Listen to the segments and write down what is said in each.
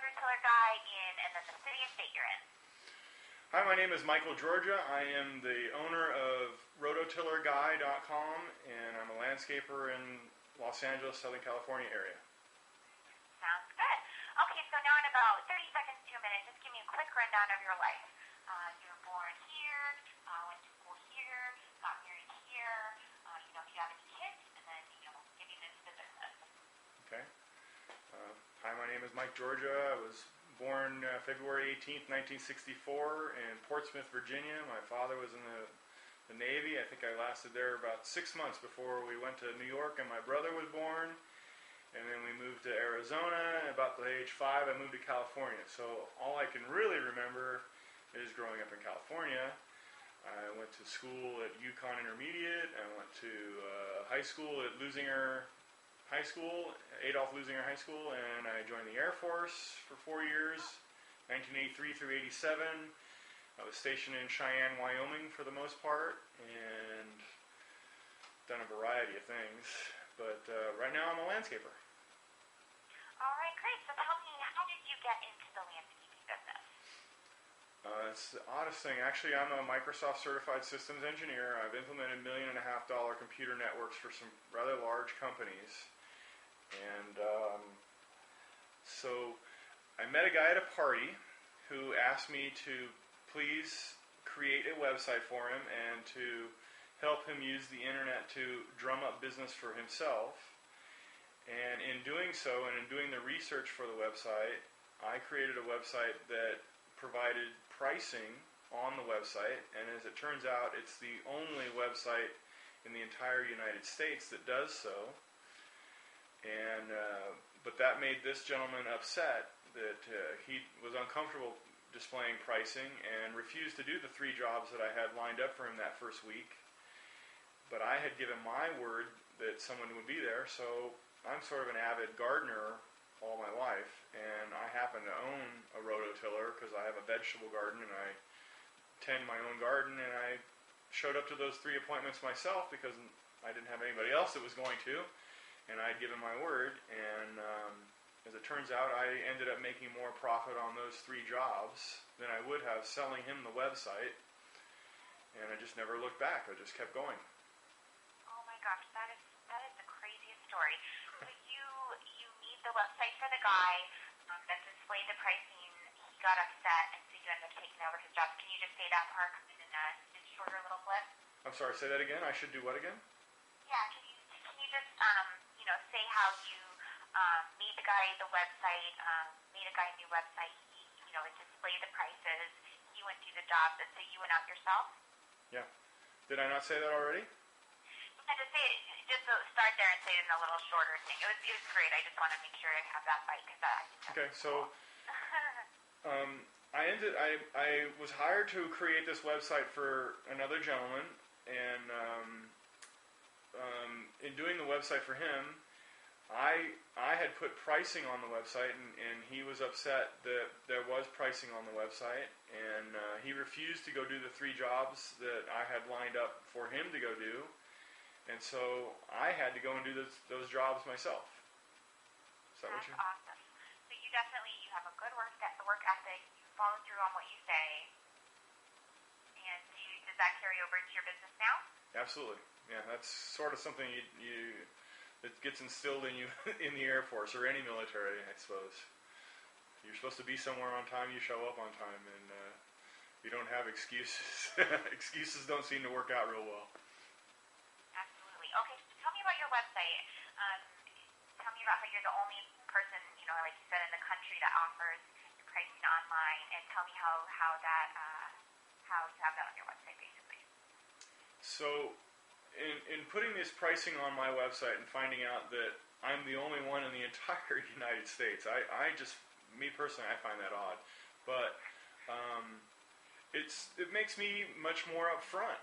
RotoTillerGuy in, and then the city and state you're in. Hi, my name is Michael Georgia. I am the owner of RotoTillerGuy.com, and I'm a landscaper in Los Angeles, Southern California area. Sounds good. Okay, so now in about 30 seconds to a minute, just give me a quick rundown of your life. You were born here, went to school here, got married here, if you have any kids, and then, getting into the business. Okay. Hi, my name is Mike Georgia. I was born February 18th, 1964 in Portsmouth, Virginia. My father was in the Navy. I think I lasted there about 6 months before we went to New York and my brother was born. And then we moved to Arizona. About the age 5, I moved to California. So all I can really remember is growing up in California. I went to school at Yukon Intermediate. I went to high school at Adolph Lusinger High School, and I joined the Air Force for 4 years, 1983 through 87. I was stationed in Cheyenne, Wyoming for the most part, and done a variety of things. But right now I'm a landscaper. All right, great. So tell me, how did you get into the landscaping business? It's the oddest thing. Actually, I'm a Microsoft certified systems engineer. I've implemented $1.5 million computer networks for some rather large companies. And so I met a guy at a party who asked me to please create a website for him and to help him use the internet to drum up business for himself. And in doing so, and in doing the research for the website, I created a website that provided pricing on the website, and as it turns out, it's the only website in the entire United States that does so. And but that made this gentleman upset that he was uncomfortable displaying pricing and refused to do the 3 jobs that I had lined up for him that first week. But I had given my word that someone would be there, so I'm sort of an avid gardener all my life, and I happen to own a rototiller because I have a vegetable garden and I tend my own garden, and I showed up to those 3 appointments myself because I didn't have anybody else that was going to, and I had given my word, and as it turns out, I ended up making more profit on those 3 jobs than I would have selling him the website, and I just never looked back. I just kept going. Oh my gosh, that is the craziest story. So you need the website for the guy that displayed the pricing. He got upset, and so you ended up taking over his job. Can you just say that part in a shorter little clip? I'm sorry, say that again? I should do what again? Yeah, can you just say how you made the guy the website, made a guy a new website. He it displayed the prices. He went through the jobs, and so you went out yourself. Yeah. Did I not say that already? Just start there and say it in a little shorter thing. It was great. I just want to make sure I have that bite because I think that's okay. So, cool. I was hired to create this website for another gentleman, and in doing the website for him, I had put pricing on the website, and he was upset that there was pricing on the website, and he refused to go do the 3 jobs that I had lined up for him to go do. And so I had to go and do those jobs myself. That's awesome. So you have a good work ethic. You follow through on what you say. And does that carry over into your business now? Absolutely. Yeah, that's sort of something that gets instilled in you in the Air Force or any military, I suppose. You're supposed to be somewhere on time. You show up on time, and you don't have excuses. Excuses don't seem to work out real well. Okay, so tell me about your website. Tell me about how you're the only person, like you said, in the country that offers your pricing online, and tell me how you have that on your website, basically. So, in putting this pricing on my website and finding out that I'm the only one in the entire United States, me personally, I find that odd. But it makes me much more upfront.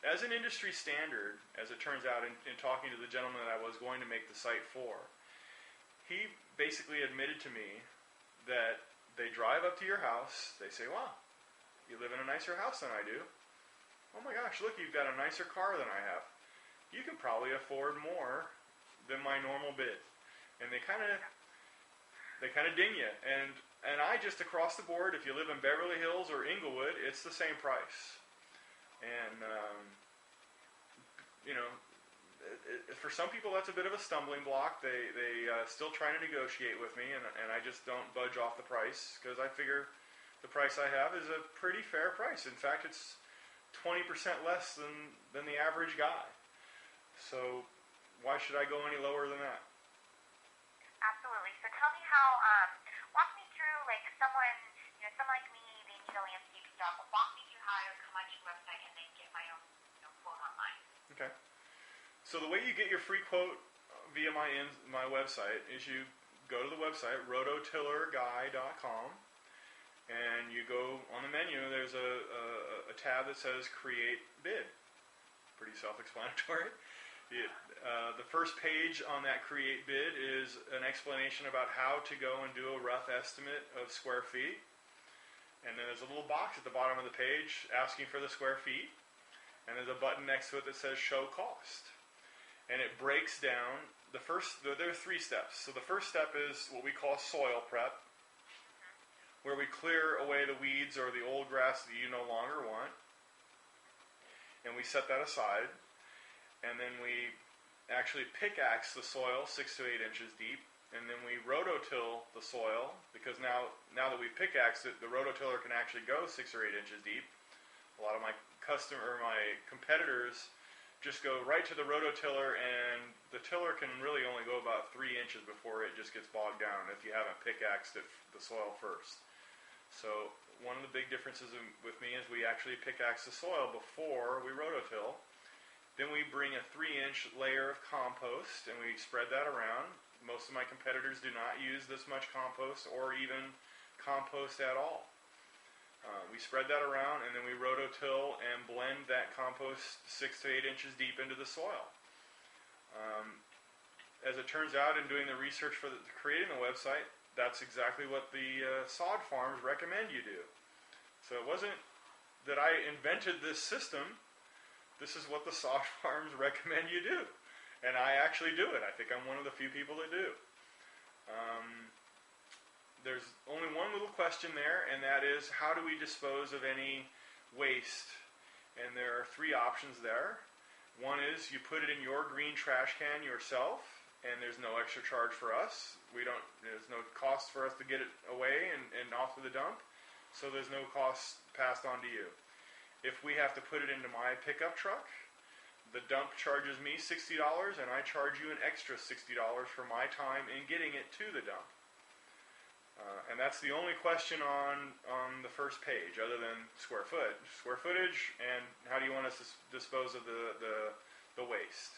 As an industry standard, as it turns out, in talking to the gentleman that I was going to make the site for, he basically admitted to me that they drive up to your house, they say, wow, you live in a nicer house than I do. Oh my gosh, look, you've got a nicer car than I have. You can probably afford more than my normal bid. And they kind of They kind of ding you, and I just across the board, if you live in Beverly Hills or Inglewood, it's the same price. And you know, for some people that's a bit of a stumbling block. They still trying to negotiate with me, and I just don't budge off the price because I figure the price I have is a pretty fair price. In fact, it's 20% less than the average guy. So why should I go any lower than that? Absolutely. So tell me how, walk me through, like, someone like me, they need a landscape job. Walk me through how I would come onto your website and then get my own, quote online. Okay. So the way you get your free quote via my website is you go to the website, RotoTillerGuy.com, and you go on the menu, there's a tab that says Create Bid. Pretty self-explanatory. The first page on that Create Bid is an explanation about how to go and do a rough estimate of square feet. And then there's a little box at the bottom of the page asking for the square feet. And there's a button next to it that says Show Cost. And it breaks down there are 3 steps. So the first step is what we call soil prep, where we clear away the weeds or the old grass that you no longer want. And we set that aside. And then we actually pickaxe the soil 6 to 8 inches deep. And then we rototill the soil, because now that we've pickaxed it, the rototiller can actually go 6 or 8 inches deep. A lot of my competitors just go right to the rototiller, and the tiller can really only go about 3 inches before it just gets bogged down if you haven't pickaxed the soil first. So one of the big differences with me is we actually pickaxe the soil before we rototill. Then we bring a 3-inch layer of compost and we spread that around. Most of my competitors do not use this much compost or even compost at all. We spread that around, and then we rototill and blend that compost 6 to 8 inches deep into the soil. As it turns out, in doing the research for creating the website, that's exactly what the sod farms recommend you do. So it wasn't that I invented this system. This is what the sod farms recommend you do. And I actually do it. I think I'm one of the few people that do. There's only one little question there, and that is, how do we dispose of any waste? And there are 3 options there. One is you put it in your green trash can yourself, and there's no extra charge for us. There's no cost for us to get it away and off to the dump, so there's no cost passed on to you. If we have to put it into my pickup truck, the dump charges me $60, and I charge you an extra $60 for my time in getting it to the dump. And that's the only question on the first page, other than square footage, and how do you want us to dispose of the waste.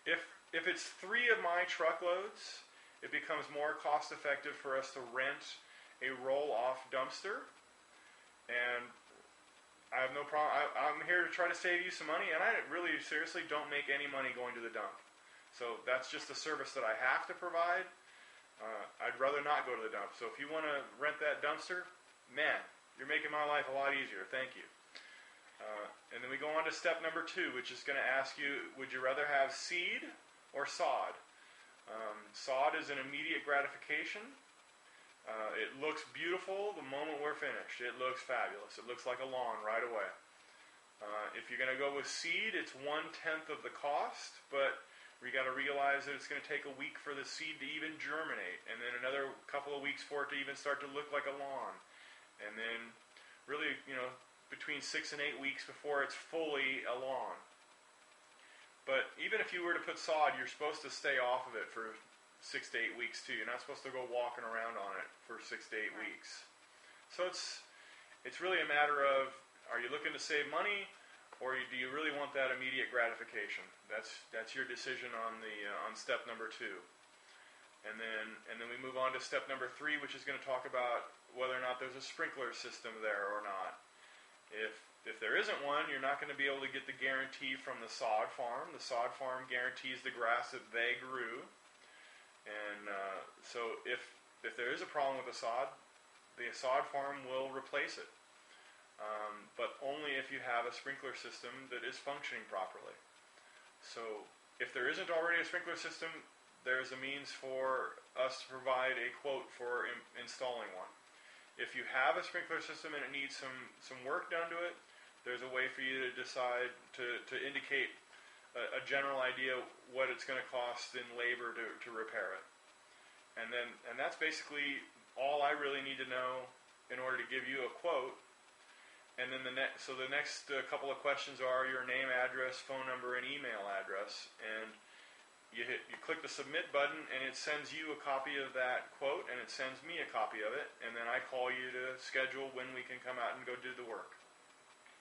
If it's 3 of my truckloads, it becomes more cost effective for us to rent a roll-off dumpster, and I have no problem. I'm here to try to save you some money, and I really seriously don't make any money going to the dump. So that's just a service that I have to provide. I'd rather not go to the dump. So if you want to rent that dumpster, man, you're making my life a lot easier. Thank you. And then we go on to step number 2, which is going to ask you, would you rather have seed or sod? Sod is an immediate gratification. It looks beautiful the moment we're finished. It looks fabulous. It looks like a lawn right away. If you're going to go with seed, it's 1/10 of the cost, but we got to realize that it's going to take a week for the seed to even germinate, and then another couple of weeks for it to even start to look like a lawn, and then really, between 6 and 8 weeks before it's fully a lawn. But even if you were to put sod, you're supposed to stay off of it for 6 to 8 weeks too. You're not supposed to go walking around on it for 6 to 8 weeks. So it's really a matter of, are you looking to save money, or do you really want that immediate gratification? That's your decision on step number 2. And then we move on to step number 3, which is going to talk about whether or not there's a sprinkler system there or not. If there isn't one, you're not going to be able to get the guarantee from the sod farm. The sod farm guarantees the grass that they grew. And so if there is a problem with the sod farm will replace it. But only if you have a sprinkler system that is functioning properly. So if there isn't already a sprinkler system, there's a means for us to provide a quote for installing one. If you have a sprinkler system and it needs some work done to it, there's a way for you to decide to indicate a general idea what it's going to cost in labor to repair it. And that's basically all I really need to know in order to give you a quote. And then the next couple of questions are your name, address, phone number, and email address. And you click the submit button, and it sends you a copy of that quote, and it sends me a copy of it, and then I call you to schedule when we can come out and go do the work.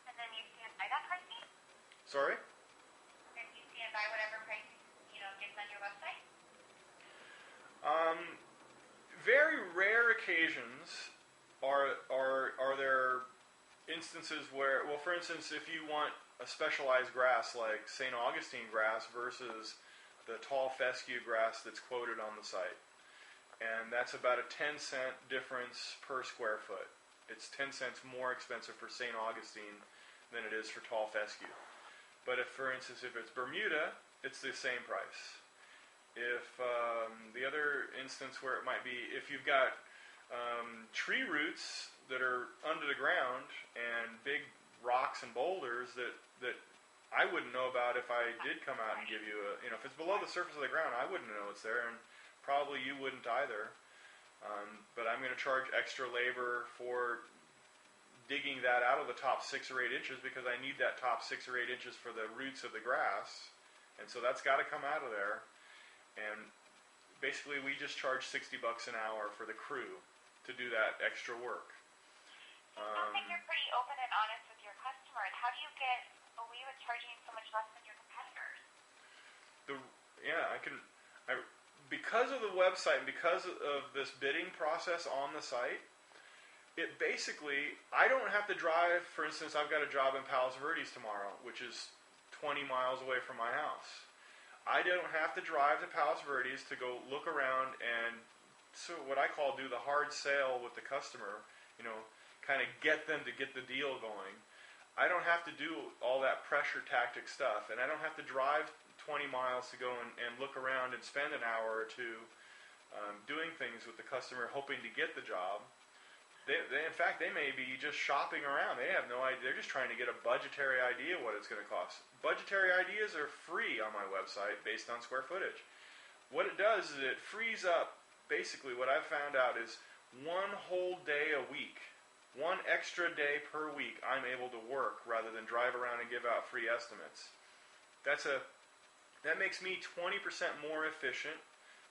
And then you stand by that pricing? Sorry? And you stand by whatever pricing, gets on your website? Very rare occasions are there instances where, well, for instance, if you want a specialized grass like St. Augustine grass versus the tall fescue grass that's quoted on the site. And that's about a 10-cent difference per square foot. It's 10 cents more expensive for St. Augustine than it is for tall fescue. But for instance, if it's Bermuda, it's the same price. If the other instance where it might be, if you've got tree roots that are under the ground and big rocks and boulders that I wouldn't know about if I did come out and give you if it's below the surface of the ground, I wouldn't know it's there, and probably you wouldn't either. But I'm going to charge extra labor for digging that out of the top 6 or 8 inches because I need that top 6 or 8 inches for the roots of the grass, and so that's got to come out of there. And basically, we just charge $60 an hour for the crew to do that extra work. It sounds like you're pretty open and honest with your customers. How do you get away with charging so much less than your competitors? Because of the website and because of this bidding process on the site, it basically, I don't have to drive. For instance, I've got a job in Palos Verdes tomorrow, which is 20 miles away from my house. I don't have to drive to Palos Verdes to go look around and what I call do the hard sale with the customer, kind of get them to get the deal going. I don't have to do all that pressure tactic stuff, and I don't have to drive 20 miles to go and look around and spend an hour or two doing things with the customer hoping to get the job. In fact, they may be just shopping around. They have no idea. They're just trying to get a budgetary idea what it's going to cost. Budgetary ideas are free on my website based on square footage. What it does is it frees up, basically what I've found out is one whole day a week, one extra day per week I'm able to work rather than drive around and give out free estimates. That makes me 20% more efficient,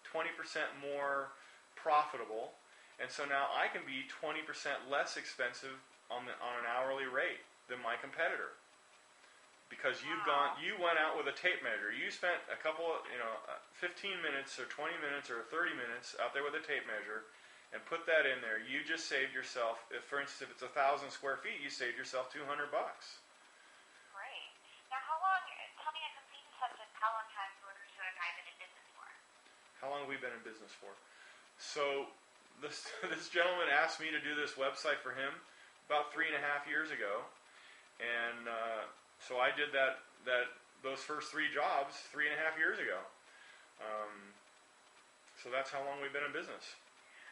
20% more profitable. And so now I can be 20% less expensive on an hourly rate than my competitor, because you went out with a tape measure. You spent a couple of 15 minutes or 20 minutes or 30 minutes out there with a tape measure and put that in there. You just saved yourself. For instance, if it's 1,000 square feet, you saved yourself $200. Great. Now, tell me a complete sentence. How long has RotoTillerGuy been in business for? How long have we been in business for? So. This gentleman asked me to do this website for him about 3.5 years ago, and so I did those first 3 jobs 3.5 years ago. So that's how long we've been in business.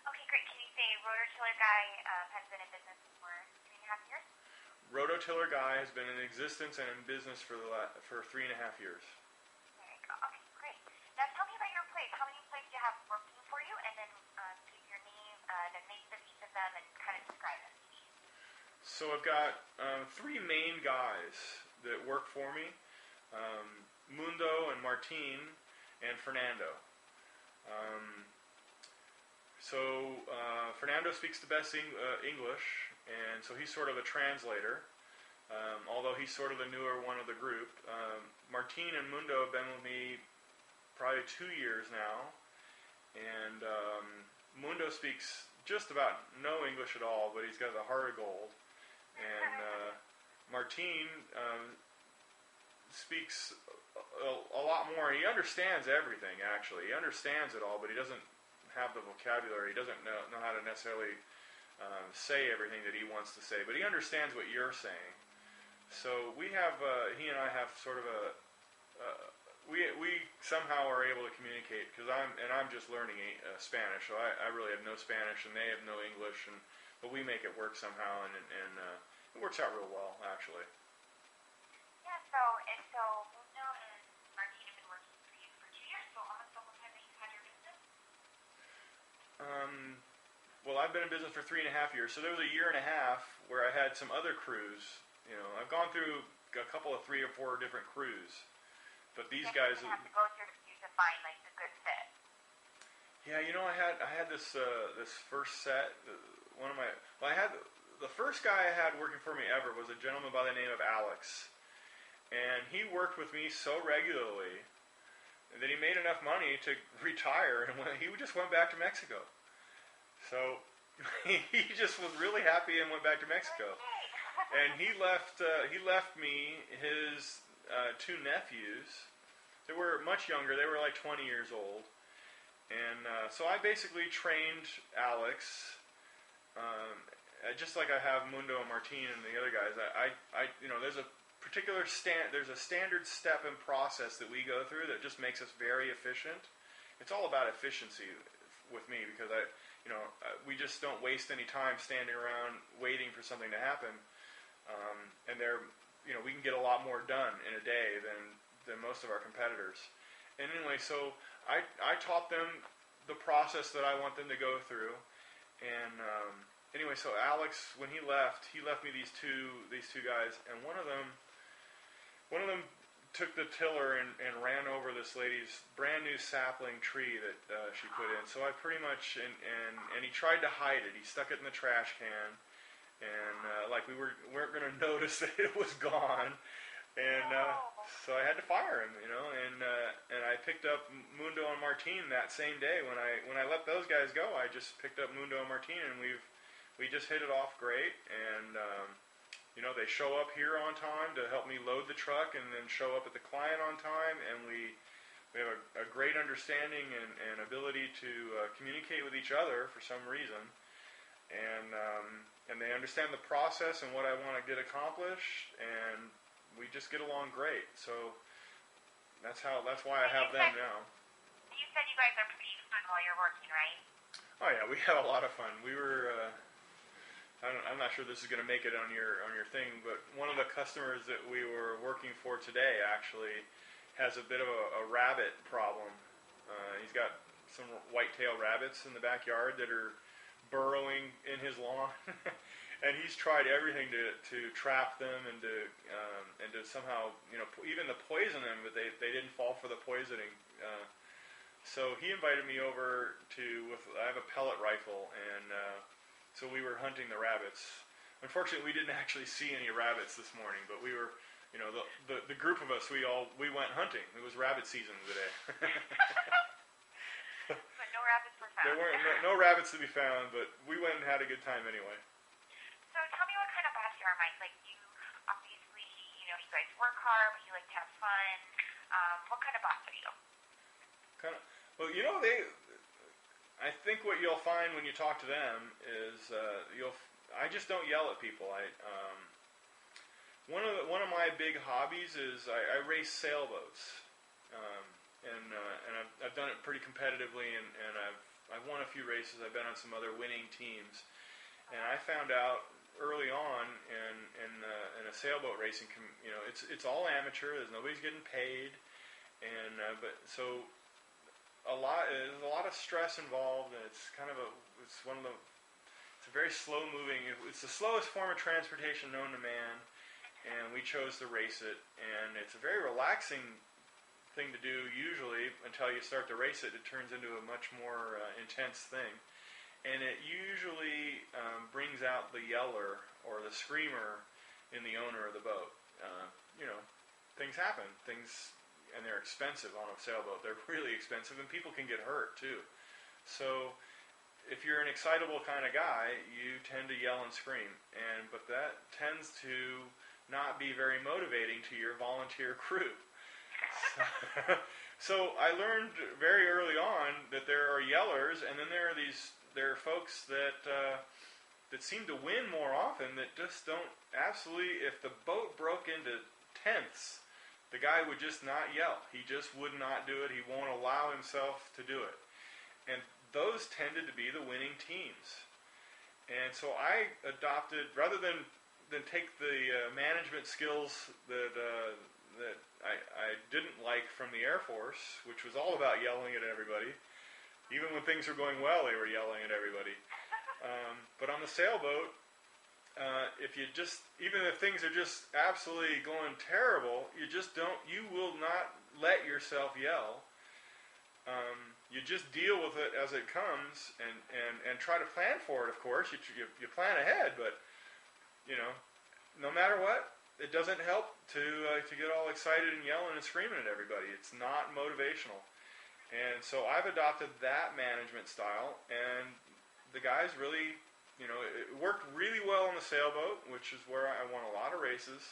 Okay, great. Can you say RotoTillerGuy has been in business for 3.5 years? RotoTillerGuy has been in existence and in business for 3.5 years. There you go. Okay, great. Now tell me about your plays. How many plays do you have working for you, and then your name, the names of each of them, and kind of describe them. So I've got 3 main guys that work for me, Mundo and Martin and Fernando. Fernando speaks the best English, and so he's sort of a translator, although he's sort of the newer one of the group. Martin and Mundo have been with me probably 2 years now, and Mundo speaks just about no English at all, but he's got a heart of gold. And Martin speaks a lot more. He understands everything, actually. He understands it all, but he doesn't have the vocabulary. He doesn't know how to necessarily say everything that he wants to say, but he understands what you're saying. So we have, he and I have sort of we somehow are able to communicate because I'm just learning Spanish, so I really have no Spanish and they have no English, but we make it work somehow, and it works out real well actually. Yeah. So Mundo and Martin have been working for you for 2 years. So almost the whole time that you've had your business. Well, I've been in business for 3.5 years, so there was a year and a half where I had some other crews. You know, I've gone through a couple of 3 or 4 different crews, but these guys have to go through you to find like the good fit. Yeah, you know, I had this first set. I had the first guy I had working for me ever was a gentleman by the name of Alex, and he worked with me so regularly that he made enough money to retire, and he just went back to Mexico. So he just was really happy and went back to Mexico. And he left me his 2 nephews. They were much younger. They were like 20 years old. And so I basically trained Alex, just like I have Mundo and Martin and the other guys. I you know, there's a standard step and process that we go through that just makes us very efficient. It's all about efficiency with me because we just don't waste any time standing around waiting for something to happen. And we can get a lot more done in a day than most of our competitors. And anyway, so I taught them the process that I want them to go through. And anyway, so Alex, when he left me these two guys, and one of them took the tiller and ran over this lady's brand new sapling tree that she put in. So I pretty much and he tried to hide it. He stuck it in the trash can, and like we weren't going to notice that it was gone. And so I had to fire him, and I picked up Mundo and Martin that same day. When I let those guys go, I just picked up Mundo and Martin, and we just hit it off great. And they show up here on time to help me load the truck, and then show up at the client on time. And we have a great understanding and ability to communicate with each other for some reason. And they understand the process and what I want to get accomplished, and we just get along great. So that's why I have them now. You said you guys are pretty fun while you're working, right? Oh yeah, we had a lot of fun. We were. I'm not sure this is going to make it on your thing, but one of the customers that we were working for today actually has a bit of a rabbit problem. He's got some white-tailed rabbits in the backyard that are burrowing in his lawn. And he's tried everything to trap them and to somehow, even to poison them, but they didn't fall for the poisoning. So he invited me over I have a pellet rifle, and so we were hunting the rabbits. Unfortunately, we didn't actually see any rabbits this morning, but we were, the group of us, we went hunting. It was rabbit season today. But no rabbits were found. There weren't no rabbits to be found, but we went and had a good time anyway. So tell me what kind of boss you are, Mike. Like, you obviously, you guys work hard, but you like to have fun. What kind of boss are you? Well, I think what you'll find when you talk to them is I just don't yell at people. One of my big hobbies is I race sailboats, and I've done it pretty competitively, and I've won a few races. I've been on some other winning teams, and I found out early on in a sailboat racing, it's all amateur. Nobody's getting paid, and there's a lot of stress involved, and it's a very slow moving. It's the slowest form of transportation known to man, and we chose to race it, and it's a very relaxing thing to do usually until you start to race it. It turns into a much more intense thing. And it usually brings out the yeller or the screamer in the owner of the boat. Things happen. And they're expensive on a sailboat. They're really expensive, and people can get hurt too. So if you're an excitable kind of guy, you tend to yell and scream. But that tends to not be very motivating to your volunteer crew. So I learned very early on that there are yellers, and then there are folks that seem to win more often that just don't absolutely. If the boat broke into tenths, The guy would just not yell. He just would not do it. He won't allow himself to do it. And those tended to be the winning teams. And so I adopted, rather than take the management skills that I didn't like from the Air Force, which was all about yelling at everybody. Even when things were going well, they were yelling at everybody. But on the sailboat, even if things are just absolutely going terrible, you will not let yourself yell. You just deal with it as it comes and try to plan for it, of course. You plan ahead, but, no matter what, it doesn't help to get all excited and yelling and screaming at everybody. It's not motivational. And so I've adopted that management style, and the guys really, it worked really well on the sailboat, which is where I won a lot of races.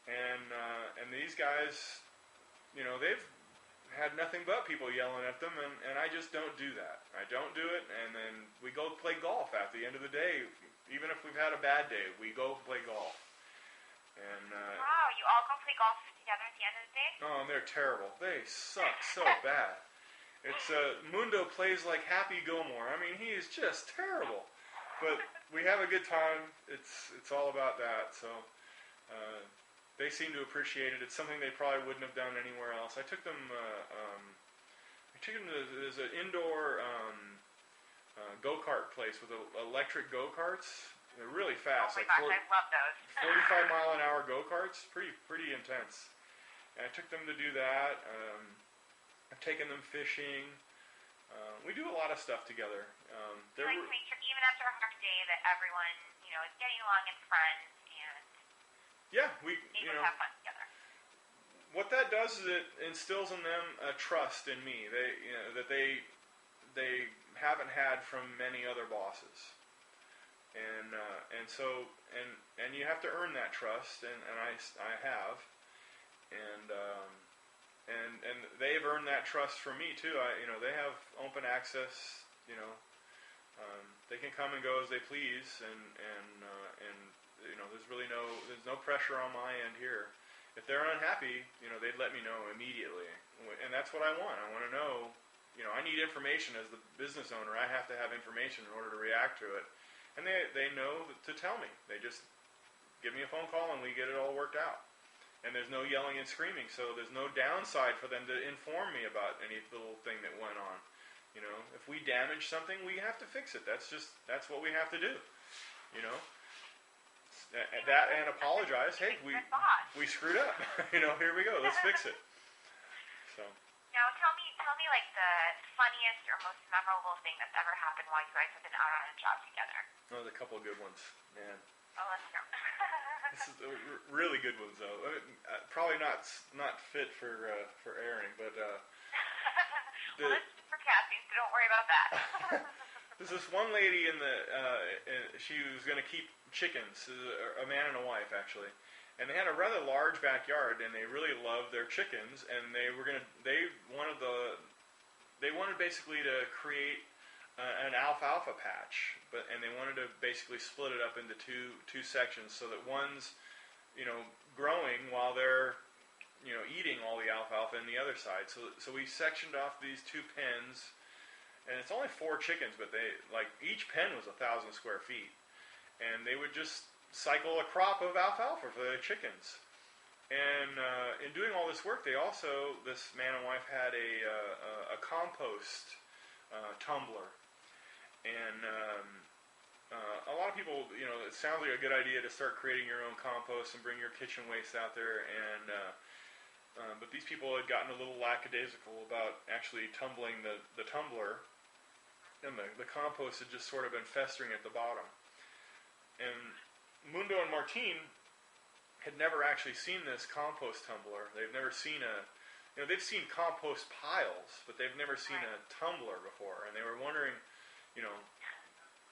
And these guys, they've had nothing but people yelling at them, and I just don't do that. I don't do it, and then we go play golf at the end of the day. Even if we've had a bad day, we go play golf. And wow, you all go play golf together at the end of the day? Oh, and they're terrible. They suck so bad. It's Mundo plays like Happy Gilmore. I mean, he is just terrible. But we have a good time. It's all about that. So they seem to appreciate it. It's something they probably wouldn't have done anywhere else. I took them. There's an indoor go-kart place with electric go-karts. They're really fast. Oh my gosh, I love those. 45-mile-an-hour go-karts. Pretty intense. And I took them to do that. I've taken them fishing. We do a lot of stuff together. You like to make sure, even after a hard day, that everyone, is getting along as friends and able to have fun together. What that does is it instills in them a trust in me. That they haven't had from many other bosses. And so you have to earn that trust, and I have. And they've earned that trust from me too. They have open access. They can come and go as they please, and there's no pressure on my end here. If they're unhappy, they'd let me know immediately, and that's what I want. I want to know. I need information as the business owner. I have to have information in order to react to it, and they know to tell me. They just give me a phone call, and we get it all worked out. And there's no yelling and screaming, so there's no downside for them to inform me about any little thing that went on. If we damage something, we have to fix it. That's what we have to do. That and apologize. Hey, we screwed up. Here we go. Let's fix it. So. Now, tell me like the funniest or most memorable thing that's ever happened while you guys have been out on a job together. Oh, there's a couple of good ones, man. Oh, let's go. This is really good ones, though. Probably not fit for airing, but well, this is for casting, so don't worry about that. There's this one lady she was going to keep chickens, a man and a wife actually, and they had a rather large backyard, and they really loved their chickens, and they wanted basically to create an alfalfa patch, and they wanted to basically split it up into two sections so that one's growing while they're eating all the alfalfa in the other side. So we sectioned off these two pens, and it's only 4 chickens, but each pen was 1,000 square feet, and they would just cycle a crop of alfalfa for the chickens. And in doing all this work, this man and wife had a compost tumbler. And a lot of people, it sounds like a good idea to start creating your own compost and bring your kitchen waste out there. But these people had gotten a little lackadaisical about actually tumbling the tumbler, and the compost had just sort of been festering at the bottom. And Mundo and Martine had never actually seen this compost tumbler. They've never seen they've seen compost piles, but they've never seen a tumbler before. And they were wondering,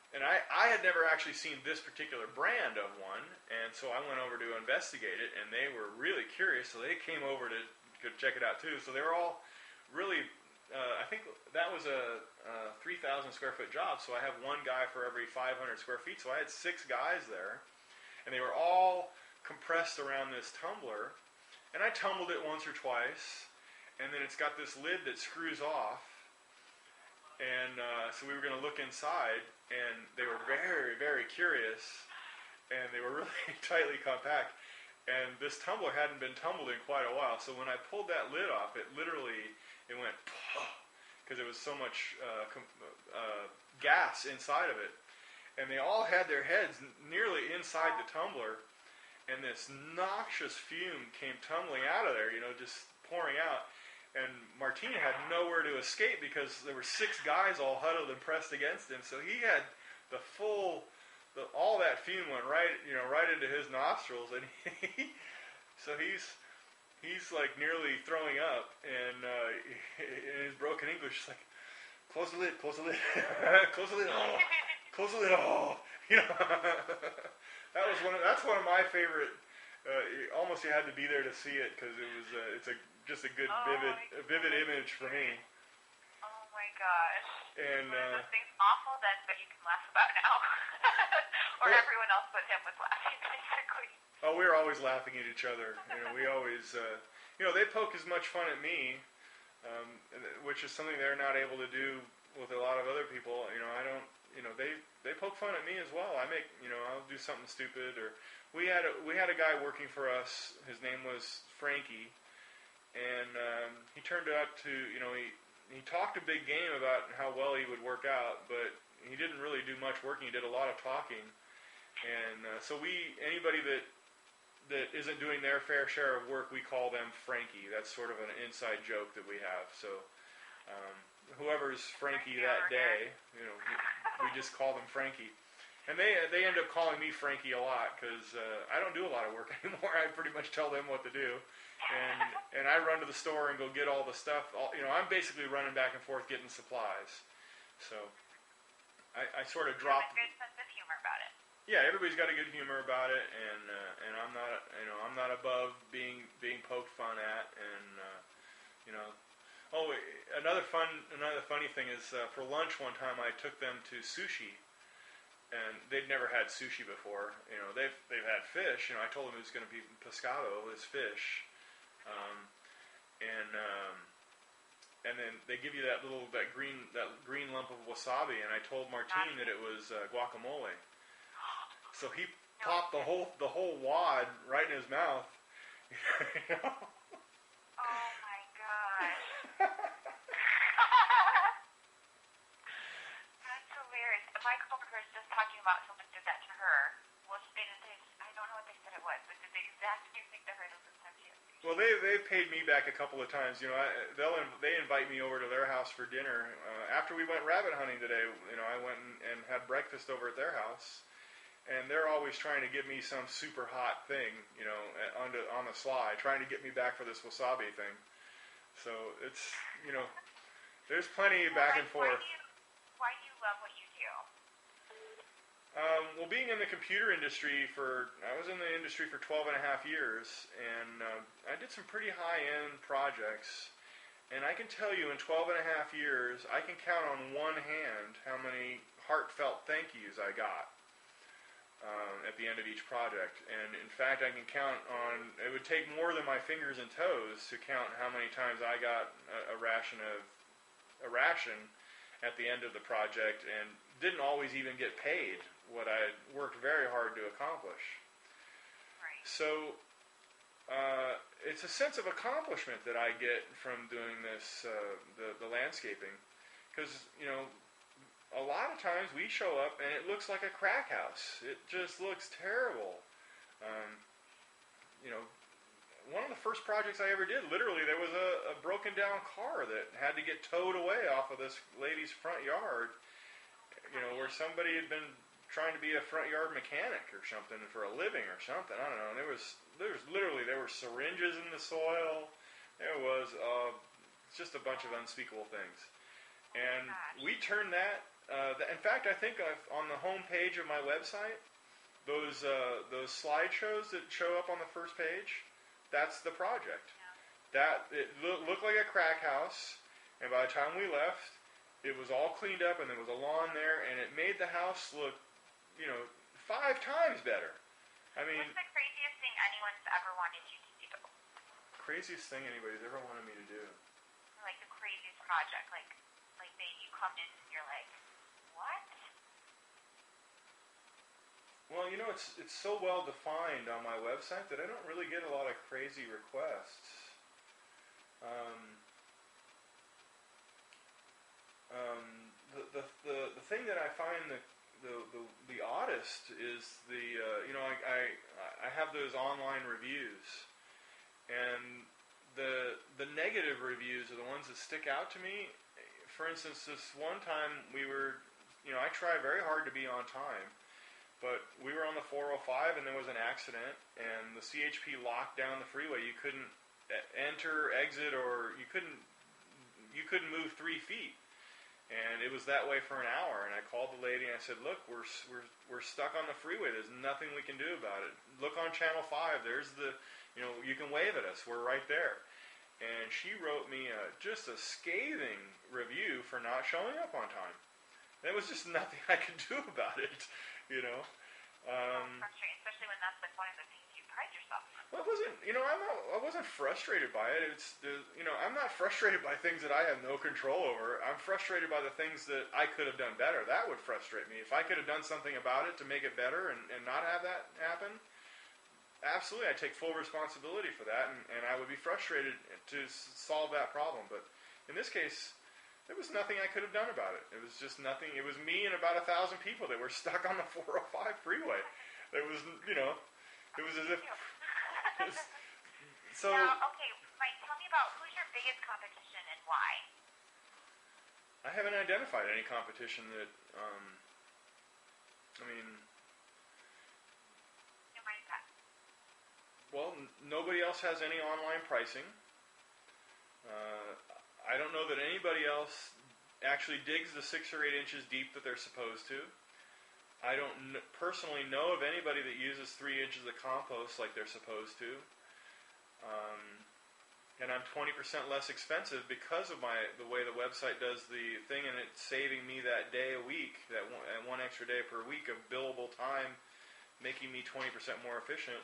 and I had never actually seen this particular brand of one, and so I went over to investigate it, and they were really curious, so they came over to check it out too. So they were all really, I think that was a 3,000 square foot job, so I have one guy for every 500 square feet, so I had 6 guys there, and they were all compressed around this tumbler, And I tumbled it once or twice, and then it's got this lid that screws off. And so we were going to look inside, and they were very, very curious, and they were really tightly compact. And this tumbler hadn't been tumbled in quite a while, so when I pulled that lid off, it went, because there was so much gas inside of it. And they all had their heads nearly inside the tumbler, and this noxious fume came tumbling out of there, just pouring out. And Martina had nowhere to escape because there were 6 guys all huddled and pressed against him, so he had all that fume went right into his nostrils, and he's like nearly throwing up, and in his broken English, he's like, close the lid, close the lid, close the lid, close the lid, that's one of my favorite. Almost you had to be there to see it because it's just a good vivid image for me. Oh my gosh! And things awful then, but you can laugh about now. Or everyone else but him was laughing, basically. Oh, we were always laughing at each other. We always, they poke as much fun at me, which is something they're not able to do with a lot of other people. I don't, they poke fun at me as well. I'll do something stupid. Or we had a guy working for us. His name was Frankie, and he turned out to, he talked a big game about how well he would work out, but he didn't really do much working. He did a lot of talking. And so anybody that isn't doing their fair share of work, we call them Frankie. That's sort of an inside joke that we have. So whoever's Frankie that day, we just call them Frankie. And they end up calling me Frankie a lot because I don't do a lot of work anymore. I pretty much tell them what to do. And I run to the store and go get all the stuff. I'm basically running back and forth getting supplies. So I sort of drop. You have a good sense of humor about it. Yeah, everybody's got a good humor about it, and I'm not above being poked fun at, and Oh, another funny thing is for lunch one time I took them to sushi, and they'd never had sushi before. They've had fish. I told them it was going to be pescado, this fish, and then they give you that green lump of wasabi, and I told Martine that it was guacamole. So he popped the whole wad right in his mouth. Oh my gosh. That's hilarious. My coworker was just talking about someone did that to her. Well, I don't know what they said it was, but did the exact same thing to her this time too. Well, they've paid me back a couple of times. They invite me over to their house for dinner. After we went rabbit hunting today, I went and had breakfast over at their house. And they're always trying to give me some super hot thing, on the sly, trying to get me back for this wasabi thing. So it's, there's plenty back and forth. Why do you love what you do? Well, being in the computer industry I was in the industry for 12 and a half years, and I did some pretty high-end projects. And I can tell you in 12 and a half years, I can count on one hand how many heartfelt thank yous I got. At the end of each project, and in fact I can count on, it would take more than my fingers and toes to count how many times I got a ration at the end of the project, and didn't always even get paid what I worked very hard to accomplish. Right. So it's a sense of accomplishment that I get from doing this, the landscaping, because a lot of times we show up and it looks like a crack house. It just looks terrible. One of the first projects I ever did, literally there was a broken down car that had to get towed away off of this lady's front yard, where somebody had been trying to be a front yard mechanic or something for a living or something. I don't know. And there were syringes in the soil. There was just a bunch of unspeakable things. And we turned that. In fact, I think on the home page of my website, those slideshows that show up on the first page, that's the project. Yeah. It looked like a crack house, and by the time we left, it was all cleaned up, and there was a lawn there, and it made the house look, 5 times better. I mean, what's the craziest thing anyone's ever wanted you to do? craziest thing anybody's ever wanted me to do? Like the craziest project, like you come in and you're like, what? Well, it's so well defined on my website that I don't really get a lot of crazy requests. The thing that I find the oddest is I have those online reviews, and the negative reviews are the ones that stick out to me. For instance, this one time I try very hard to be on time, but we were on the 405 and there was an accident, and the CHP locked down the freeway. You couldn't enter, exit, or you couldn't move 3 feet. And it was that way for an hour. And I called the lady and I said, "Look, we're stuck on the freeway. There's nothing we can do about it. Look on Channel 5. There's you can wave at us. We're right there." And she wrote me just a scathing review for not showing up on time. There was just nothing I could do about it, Frustrating, especially when that's like one of the things you pride yourself on. Well, it wasn't. I wasn't frustrated by it. I'm not frustrated by things that I have no control over. I'm frustrated by the things that I could have done better. That would frustrate me. If I could have done something about it to make it better and not have that happen, absolutely, I take full responsibility for that, and I would be frustrated to solve that problem. But in this case, there was nothing I could have done about it. It was just nothing. It was me and about 1,000 people that were stuck on the 405 freeway. It was, it was as if. So. Now, okay, Mike, tell me about who's your biggest competition and why? I haven't identified any competition that. Well, nobody else has any online pricing. I don't know that anybody else actually digs the 6 or 8 inches deep that they're supposed to. I don't personally know of anybody that uses 3 inches of compost like they're supposed to. And I'm 20% less expensive because of the way the website does the thing, and it's saving me that day a week, that one extra day per week of billable time, making me 20% more efficient.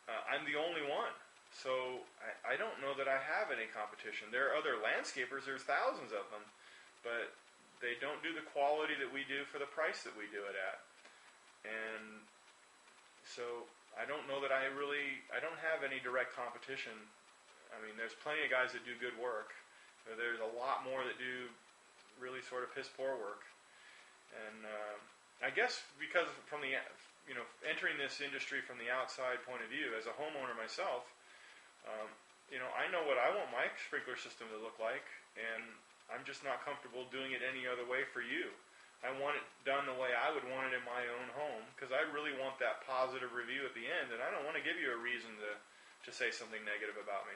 I'm the only one. So I don't know that I have any competition. There are other landscapers, there's thousands of them, but they don't do the quality that we do for the price that we do it at. And so I don't know that I don't have any direct competition. I mean, there's plenty of guys that do good work. There's a lot more that do really sort of piss poor work. And I guess because from the entering this industry from the outside point of view, as a homeowner myself, I know what I want my sprinkler system to look like, and I'm just not comfortable doing it any other way for you. I want it done the way I would want it in my own home, because I really want that positive review at the end, and I don't want to give you a reason to say something negative about me.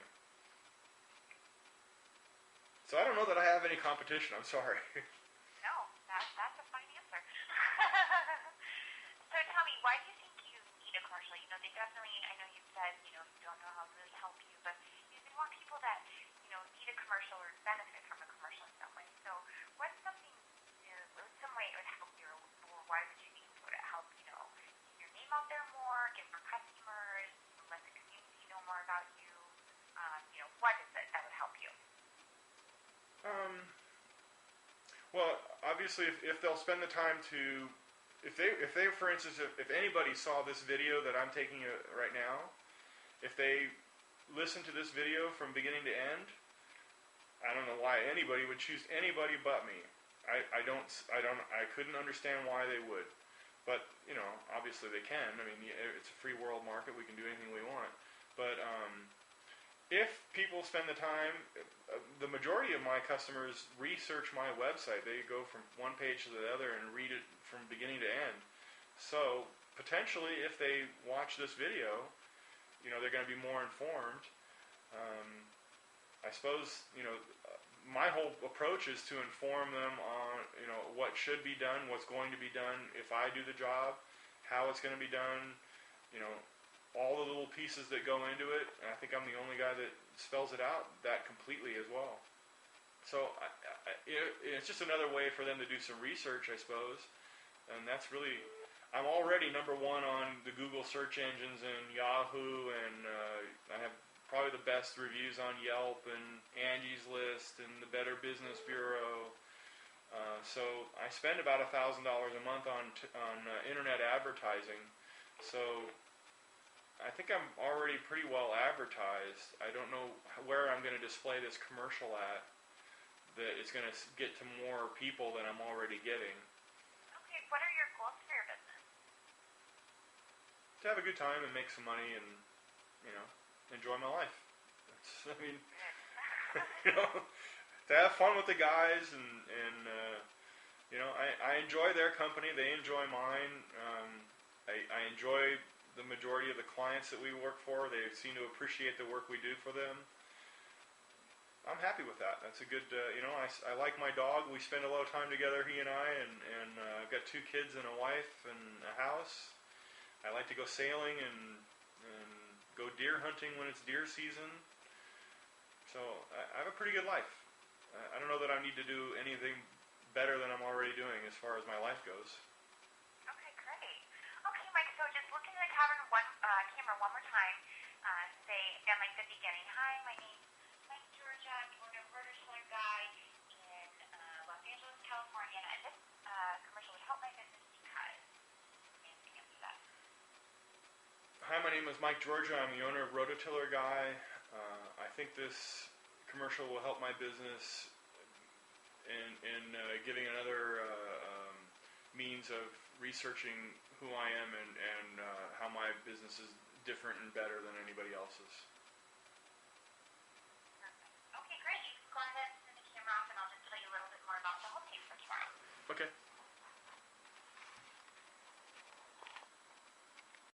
So I don't know that I have any competition. I'm sorry. No, that's a fine answer. So tell me, why do you think you need a commercial? They definitely, I know you said, you don't know how to really help you, but they want people that, need a commercial or benefit from a commercial in some way. So what's something, some way it would help you, or why would you think it would help, get your name out there more, get more customers, let the community know more about you? What is it that would help you? Well, obviously, if they'll spend the time to, if they, for instance, if anybody saw this video that I'm taking right now, if they listen to this video from beginning to end, I don't know why anybody would choose anybody but me. I couldn't understand why they would, but obviously they can. I mean, it's a free world market. We can do anything we want, but if people spend the time, the majority of my customers research my website. They go from one page to the other and read it from beginning to end. So potentially, if they watch this video, they're going to be more informed. I suppose, my whole approach is to inform them on, what should be done, what's going to be done if I do the job, how it's going to be done, all the little pieces that go into it. And I think I'm the only guy that spells it out that completely as well. So it's just another way for them to do some research, I suppose. And that's really, I'm already number one on the Google search engines and Yahoo, and I have probably the best reviews on Yelp and Angie's List and the Better Business Bureau. So I spend about $1,000 a month on internet advertising. So I think I'm already pretty well advertised. I don't know where I'm going to display this commercial at that is going to get to more people than I'm already getting. Okay, what are your goals for your business? To have a good time and make some money and, enjoy my life. To have fun with the guys and I enjoy their company. They enjoy mine. I enjoy the majority of the clients that we work for. They seem to appreciate the work we do for them. I'm happy with that. That's a good, I like my dog. We spend a lot of time together, he and I, and I've got 2 kids and a wife and a house. I like to go sailing and go deer hunting when it's deer season. So I have a pretty good life. I don't know that I need to do anything better than I'm already doing as far as my life goes. Okay, great. Okay, Mike, so just look into the camera one more time. Say, again, like the beginning. Hi, my name's Mike Georgia. I'm one of RotoTillerGuy in Los Angeles, California. And this commercial would help my business because, anything after that. Hi, my name is Mike Georgia. I'm the owner of RotoTillerGuy. I think this commercial will help my business in giving another means of researching who I am and how my business is different and better than anybody else's.